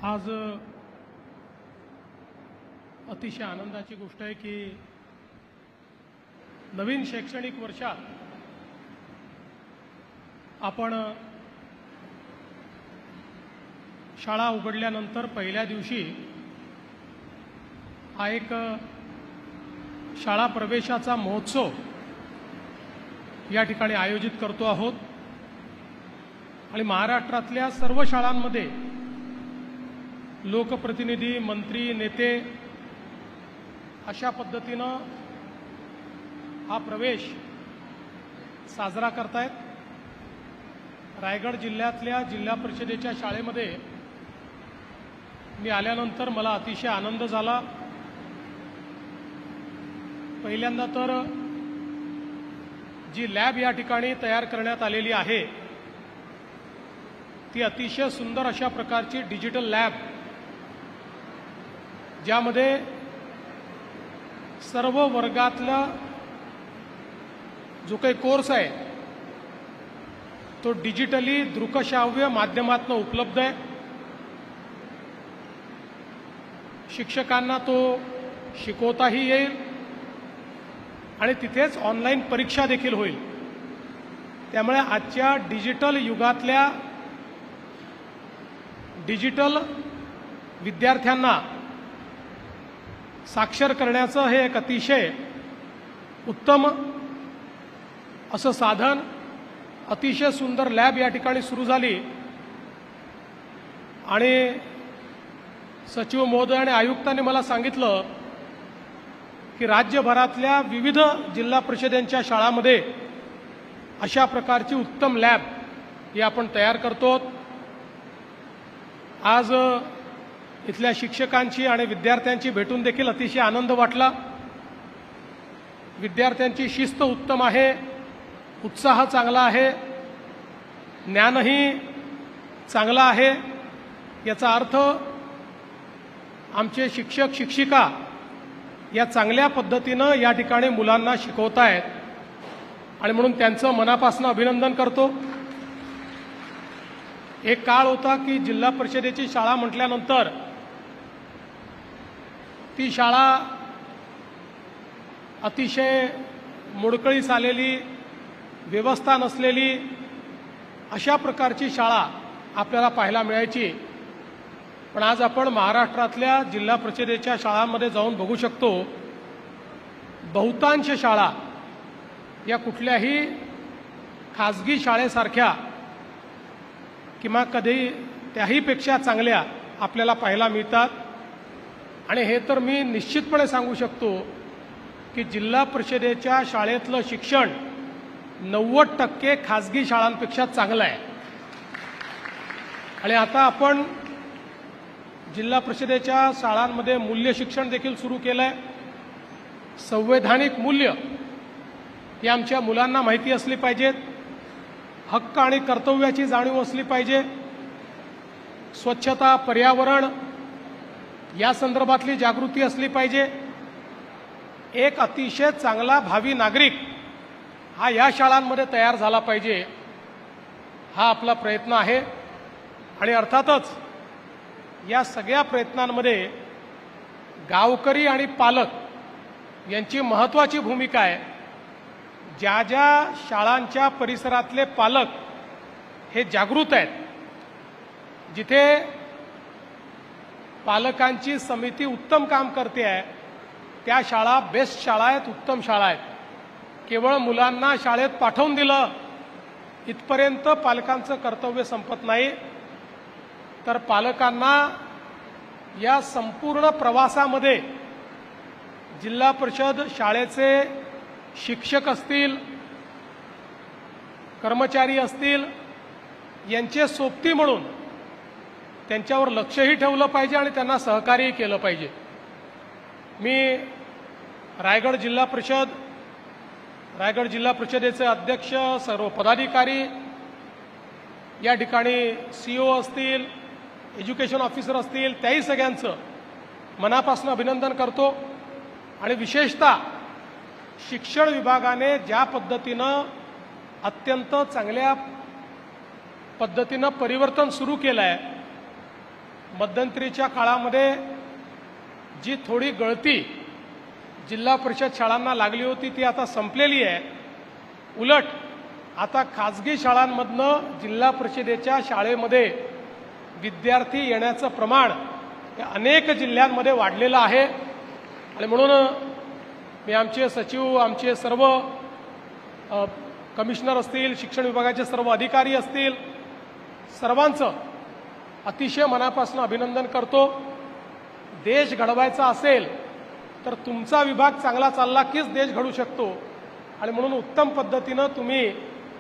आज अतिशय आनंदाची गोष्ट आहे की नवीन शैक्षणिक वर्षात आपण शाळा उघडल्यानंतर पहिल्या दिवशी हा एक शाळा प्रवेशाचा महोत्सव या ठिकाणी आयोजित करतो आहोत आणि महाराष्ट्रातल्या सर्व शाळांमध्ये लोकप्रतिनिधी, मंत्री, नेते अशा पद्धतीनं हा प्रवेश साजरा करतायत। रायगड जिल्ह्यातल्या जिल्हा परिषदेच्या शाळेमध्ये मी आल्यानंतर मला अतिशय आनंद झाला। पहिल्यांदा तर जी लॅब या ठिकाणी तयार करण्यात आलेली आहे ती अतिशय सुंदर अशा प्रकारची डिजिटल लॅब, ज्यामध्ये सर्व वर्गातला जो काही कोर्स आहे तो डिजिटली दृकश्राव्य माध्यमातून उपलब्ध आहे। शिक्षकांना तो शिकवताही येईल आणि तिथेच ऑनलाईन परीक्षा देखील होईल। त्यामुळे आजच्या डिजिटल युगातल्या डिजिटल विद्यार्थ्यांना साक्षर करण्याचं हे एक अतिशय उत्तम असं साधन, अतिशय सुंदर लॅब या ठिकाणी सुरू झाली आणि सचिव महोदय आणि आयुक्तांनी मला सांगितलं की राज्यभरातल्या विविध जिल्हा परिषदेच्या शाळांमध्ये अशा प्रकारची उत्तम लॅब ही आपण तयार करतो। आज इथल्या शिक्षकांची आणि विद्यार्थ्यांची भेटून देखील अतिशय आनंद वाटला। विद्यार्थ्यांची शिस्त उत्तम आहे, उत्साह चांगला आहे, ज्ञानही चांगलं आहे। याचा अर्थ आमचे शिक्षक शिक्षिका या चांगल्या पद्धतीनं या ठिकाणी मुलांना शिकवतायत आणि म्हणून त्यांचं मनापासून अभिनंदन करतो। एक काळ होता की जिल्हा परिषदेची शाळा म्हटल्यानंतर ती शाळा अतिशय मोडकळीस आलेली, व्यवस्था नसलेली अशा प्रकारची शाळा आपल्याला पाहायला मिळायची। पण आज आपण महाराष्ट्रातल्या जिल्हा परिषदेच्या शाळांमध्ये जाऊन बघू शकतो, बहुतांश शाळा या कुठल्याही खाजगी शाळेसारख्या किंवा कधी त्याहीपेक्षा चांगल्या आपल्याला पाहायला मिळतात। आणि हे तर मी निश्चितपणे सांगू शकतो की जिल्हा परिषदेच्या शाळेतलं शिक्षण 90% खाजगी शाळांपेक्षा चांगलं आहे। आणि आता आपण जिल्हा परिषदेच्या शाळांमध्ये मूल्य शिक्षण देखील सुरू केलं आहे। संवैधानिक मूल्य ही आमच्या मुलांना माहिती असली पाहिजेत, हक्क आणि कर्तव्याची जाणीव असली पाहिजे, स्वच्छता, पर्यावरण या संदर्भातली जागृती असली पाहिजे। एक अतिशय चांगला भावी नागरिक हा या शाळांमध्ये तयार झाला पाहिजे, हा आपला प्रयत्न आहे। आणि अर्थातच या सगळ्या प्रयत्नांमध्ये गावकरी आणि पालक यांची महत्त्वाची भूमिका आहे। ज्या ज्या शाळांच्या परिसरातले पालक हे जागृत आहेत, जिथे पालकांची समिती उत्तम काम करते आहे, त्या शाळा बेस्ट शाळा आहेत, उत्तम शाळा आहेत। केवळ मुलांना शाळेत पाठवून दिलं इथपर्यंत पालकांचं कर्तव्य संपत नाही, तर पालकांना या संपूर्ण प्रवासामध्ये जिल्हा परिषद शाळेचे शिक्षक असतील, कर्मचारी असतील, यांचे सोबती म्हणून त्यांच्यावर लक्षही ठेवलं पाहिजे आणि त्यांना सहकार्यही केलं पाहिजे। मी रायगड जिल्हा परिषदेचे अध्यक्ष, सर्व पदाधिकारी, या ठिकाणी CEO असतील, एज्युकेशन ऑफिसर असतील, त्याही सगळ्यांचं मनापासून अभिनंदन करतो। आणि विशेषतः शिक्षण विभागाने ज्या पद्धतीनं अत्यंत चांगल्या पद्धतीनं परिवर्तन सुरू केलं आहे मध्यंतरीच्या काळामध्ये जी थोडी गळती जिल्हा परिषद शाळांना लागली होती ती आता संपलेली आहे. उलट आता खाजगी शाळांमधनं जिल्हा परिषदेच्या शाळेमध्ये विद्यार्थी येण्याचं प्रमाण हे अनेक जिल्ह्यांमध्ये वाढलेलं आहे. आणि म्हणून मी आमचे सचिव, आमचे सर्व कमिशनर असतील, शिक्षण विभागाचे सर्व अधिकारी असतील, सर्वांचं अतिशय मनापासून अभिनंदन करतो. देश घडवायचा असेल तर तुमचा विभाग चांगला चालला कीच देश घडू शकतो. आणि म्हणून उत्तम पद्धतीनं तुम्ही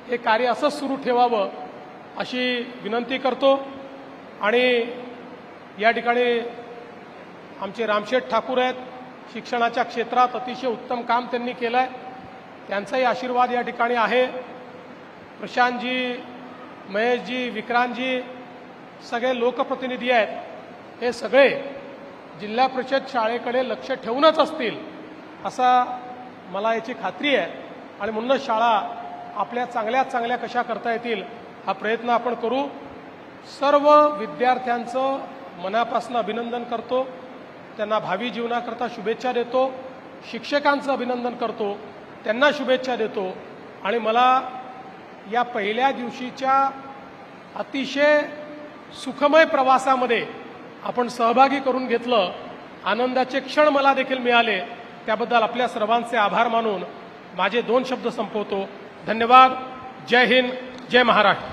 हे कार्य असंच सुरू ठेवावं अशी विनंती करतो. आणि या ठिकाणी आमचे रामशेठ ठाकूर आहेत, शिक्षणाच्या क्षेत्रात अतिशय उत्तम काम त्यांनी केलं आहे, त्यांचाही आशीर्वाद या ठिकाणी आहे. प्रशांतजी, महेशजी, विक्रांतजी सगळे लोकप्रतिनिधी आहेत, हे सगळे जिल्हा परिषद शाळेकडे लक्ष ठेवूनच असतील असा मला याची खात्री आहे. आणि म्हणूनच शाळा आपल्या चांगल्यात चांगल्या कशा करता येतील हा प्रयत्न आपण करू. सर्व विद्यार्थ्यांचं मनापासून अभिनंदन करतो, त्यांना भावी जीवनाकरता शुभेच्छा देतो. शिक्षकांचं अभिनंदन करतो, त्यांना शुभेच्छा देतो. आणि मला या पहिल्या दिवशीच्या अतिशय सुखमय प्रवासामध्ये आपण सहभागी करून घेतलं, आनंदाचे क्षण मला देखील मिळाले, त्याबद्दल आपल्या सर्वांचे आभार मानून माझे 2 शब्द संपवतो. धन्यवाद. जय हिंद, जय महाराष्ट्र.